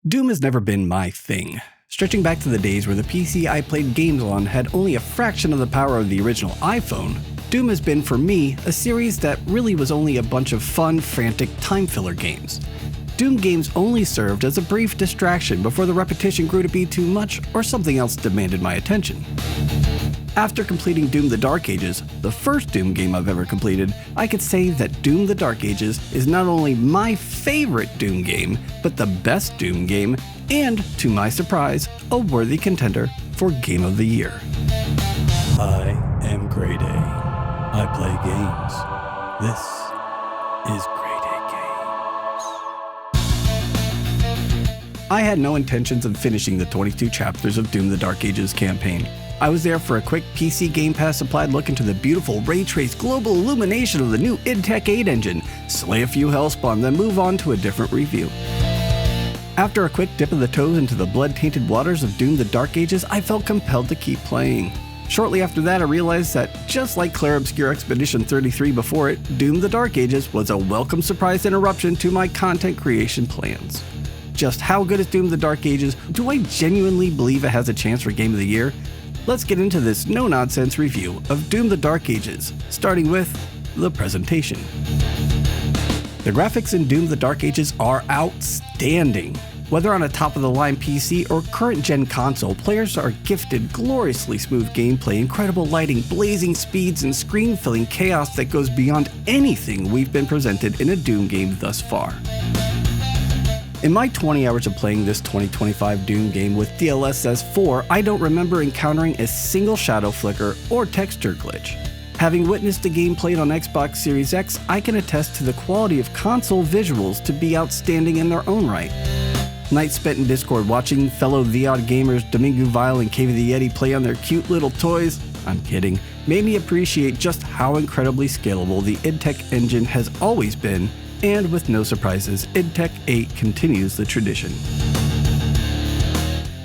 Doom has never been my thing. Stretching back to the days where the PC I played games on had only a fraction of the power of the original iPhone, Doom has been for me a series that really was only a bunch of fun, frantic time filler games. Doom games only served as a brief distraction before the repetition grew to be too much or something else demanded my attention. After completing Doom the Dark Ages, the first Doom game I've ever completed, I could say that Doom the Dark Ages is not only my favorite Doom game, but the best Doom game, and, to my surprise, a worthy contender for Game of the Year. I am GreyDay. I play games. This is GreyDayGames. I had no intentions of finishing the 22 chapters of Doom the Dark Ages campaign. I was there for a quick PC Game Pass supplied look into the beautiful ray-traced global illumination of the new id Tech 8 engine, slay a few hellspawn, then move on to a different review. After a quick dip of the toes into the blood-tainted waters of Doom the Dark Ages, I felt compelled to keep playing. Shortly after that, I realized that, just like Clair Obscur Expedition 33 before it, Doom the Dark Ages was a welcome surprise interruption to my content creation plans. Just how good is Doom the Dark Ages? Do I genuinely believe it has a chance for Game of the Year? Let's get into this no-nonsense review of Doom the Dark Ages, starting with the presentation. The graphics in Doom the Dark Ages are outstanding. Whether on a top-of-the-line PC or current-gen console, players are gifted gloriously smooth gameplay, incredible lighting, blazing speeds, and screen-filling chaos that goes beyond anything we've been presented in a Doom game thus far. In my 20 hours of playing this 2025 Doom game with DLSS 4, I don't remember encountering a single shadow flicker or texture glitch. Having witnessed the game played on Xbox Series X, I can attest to the quality of console visuals to be outstanding in their own right. Nights spent in Discord watching fellow The Odd Gamers Domingo Vile and Cave of the Yeti play on their cute little toys, I'm kidding, made me appreciate just how incredibly scalable the id Tech engine has always been. And with no surprises, id Tech 8 continues the tradition.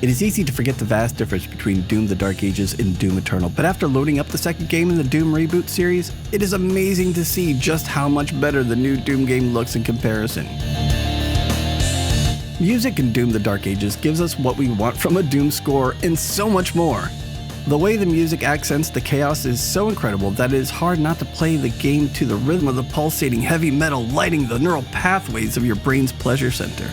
It is easy to forget the vast difference between Doom the Dark Ages and Doom Eternal, but after loading up the second game in the Doom reboot series, it is amazing to see just how much better the new Doom game looks in comparison. Music in Doom the Dark Ages gives us what we want from a Doom score and so much more. The way the music accents the chaos is so incredible that it is hard not to play the game to the rhythm of the pulsating heavy metal lighting the neural pathways of your brain's pleasure center.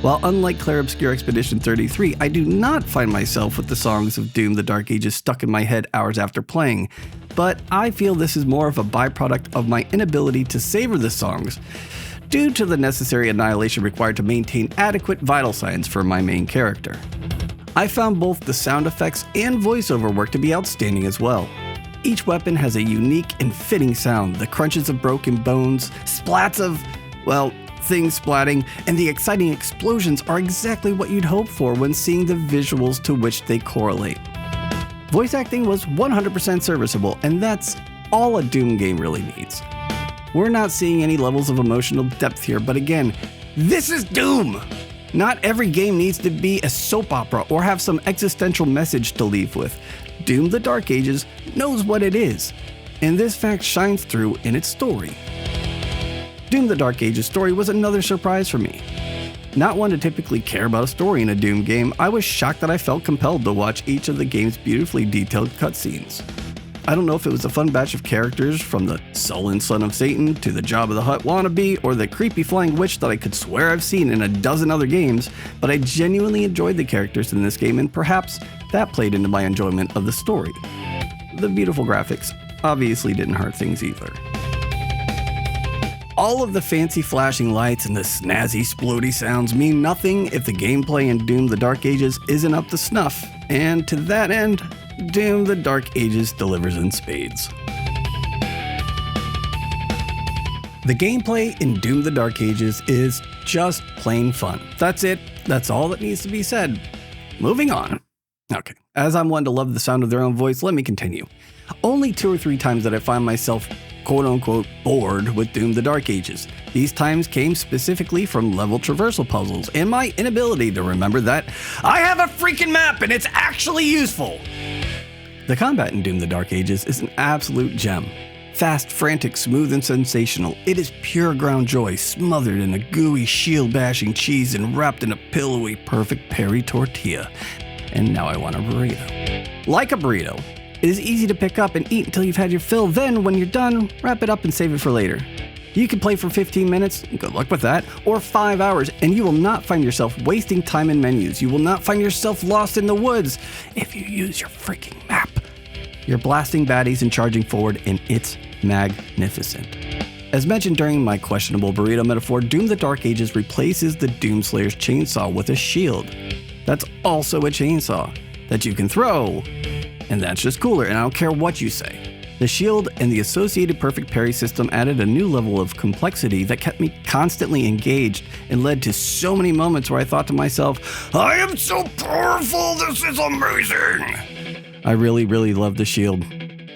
While unlike Clair Obscur Expedition 33, I do not find myself with the songs of Doom the Dark Ages stuck in my head hours after playing, but I feel this is more of a byproduct of my inability to savor the songs, due to the necessary annihilation required to maintain adequate vital signs for my main character. I found both the sound effects and voiceover work to be outstanding as well. Each weapon has a unique and fitting sound, the crunches of broken bones, splats of, well, things splatting, and the exciting explosions are exactly what you'd hope for when seeing the visuals to which they correlate. Voice acting was 100% serviceable, and that's all a Doom game really needs. We're not seeing any levels of emotional depth here, but again, this is Doom! Not every game needs to be a soap opera or have some existential message to leave with. Doom the Dark Ages knows what it is, and this fact shines through in its story. Doom the Dark Ages story was another surprise for me. Not one to typically care about a story in a Doom game, I was shocked that I felt compelled to watch each of the game's beautifully detailed cutscenes. I don't know if it was a fun batch of characters, from the sullen son of Satan to the Jabba the Hutt wannabe or the creepy flying witch that I could swear I've seen in a dozen other games, but I genuinely enjoyed the characters in this game, and perhaps that played into my enjoyment of the story. The beautiful graphics obviously didn't hurt things either. All of the fancy flashing lights and the snazzy splody sounds mean nothing if the gameplay in Doom the Dark Ages isn't up to snuff, and to that end, Doom the Dark Ages delivers in spades. The gameplay in Doom the Dark Ages is just plain fun. That's it. That's all that needs to be said. Moving on. Okay, as I'm one to love the sound of their own voice, let me continue. Only 2 or 3 times that I find myself quote-unquote bored with Doom the Dark Ages. These times came specifically from level traversal puzzles and my inability to remember that I have a freaking map and it's actually useful. The combat in Doom the Dark Ages is an absolute gem. Fast, frantic, smooth, and sensational. It is pure ground joy, smothered in a gooey, shield-bashing cheese and wrapped in a pillowy, perfect peri tortilla. And now I want a burrito. Like a burrito, it is easy to pick up and eat until you've had your fill. Then, when you're done, wrap it up and save it for later. You can play for 15 minutes, good luck with that, or 5 hours, and you will not find yourself wasting time in menus. You will not find yourself lost in the woods if you use your freaking map. You're blasting baddies and charging forward, and it's magnificent. As mentioned during my questionable burrito metaphor, Doom the Dark Ages replaces the Doomslayer's chainsaw with a shield. That's also a chainsaw that you can throw, and that's just cooler, and I don't care what you say. The shield and the associated perfect parry system added a new level of complexity that kept me constantly engaged and led to so many moments where I thought to myself, I am so powerful, this is amazing! I really love the shield.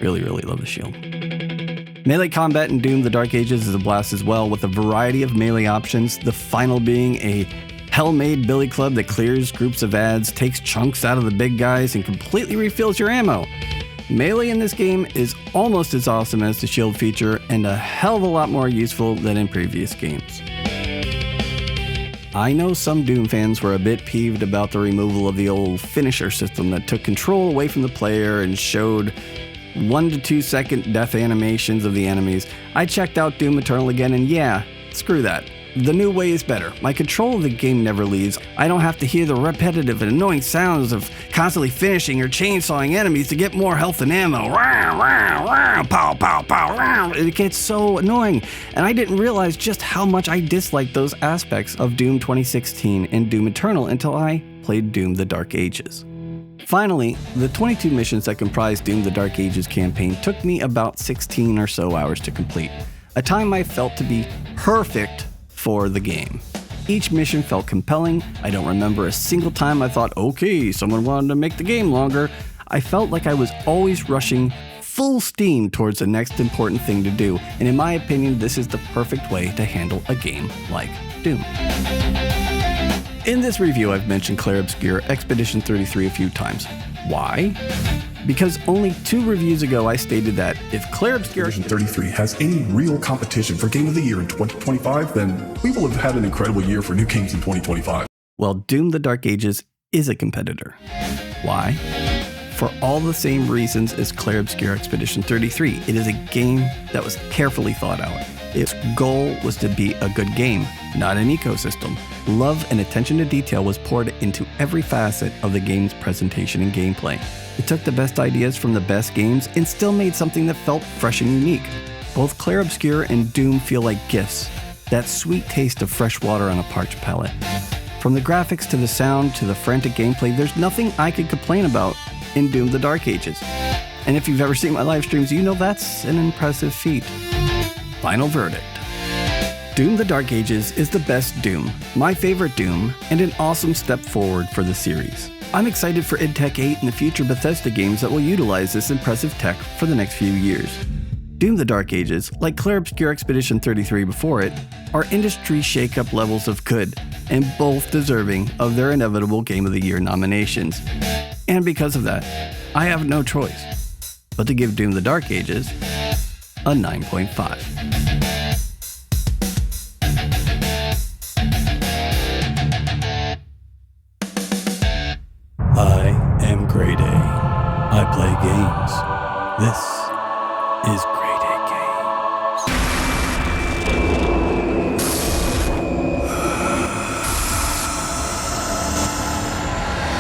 Really love the shield. Melee combat in Doom the Dark Ages is a blast as well, with a variety of melee options, the final being a hell-made billy club that clears groups of ads, takes chunks out of the big guys, and completely refills your ammo. Melee in this game is almost as awesome as the shield feature, and a hell of a lot more useful than in previous games. I know some Doom fans were a bit peeved about the removal of the old finisher system that took control away from the player and showed 1 to 2 second death animations of the enemies. I checked out Doom Eternal again, and yeah, screw that. The new way is better. My control of the game never leaves. I don't have to hear the repetitive and annoying sounds of constantly finishing or chainsawing enemies to get more health and ammo. Pow, pow, pow. It gets so annoying, and I didn't realize just how much I disliked those aspects of Doom 2016 and Doom Eternal until I played Doom the Dark Ages. Finally, the 22 missions that comprise Doom the Dark Ages campaign took me about 16 or so hours to complete, a time I felt to be perfect for the game. Each mission felt compelling. I don't remember a single time I thought, okay, someone wanted to make the game longer. I felt like I was always rushing full steam towards the next important thing to do, and in my opinion, this is the perfect way to handle a game like Doom. In this review, I've mentioned Clair Obscur Expedition 33 a few times. Why? Because only 2 reviews ago I stated that if Clair Obscur Expedition 33 has any real competition for Game of the Year in 2025, then we will have had an incredible year for new games in 2025. Well, Doom the Dark Ages is a competitor. Why? For all the same reasons as Clair Obscur Expedition 33. It is a game that was carefully thought out. Its goal was to be a good game, not an ecosystem. Love and attention to detail was poured into every facet of the game's presentation and gameplay. It took the best ideas from the best games and still made something that felt fresh and unique. Both Clair Obscur and Doom feel like gifts, that sweet taste of fresh water on a parched palate. From the graphics to the sound to the frantic gameplay, there's nothing I could complain about in Doom the Dark Ages. And if you've ever seen my live streams, you know that's an impressive feat. Final verdict. Doom the Dark Ages is the best Doom, my favorite Doom, and an awesome step forward for the series. I'm excited for id Tech 8 and the future Bethesda games that will utilize this impressive tech for the next few years. Doom the Dark Ages, like Clair Obscur Expedition 33 before it, are industry shake-up levels of good, and both deserving of their inevitable Game of the Year nominations. And because of that, I have no choice but to give Doom the Dark Ages a 9.5. I am GreyDay. I play games. This is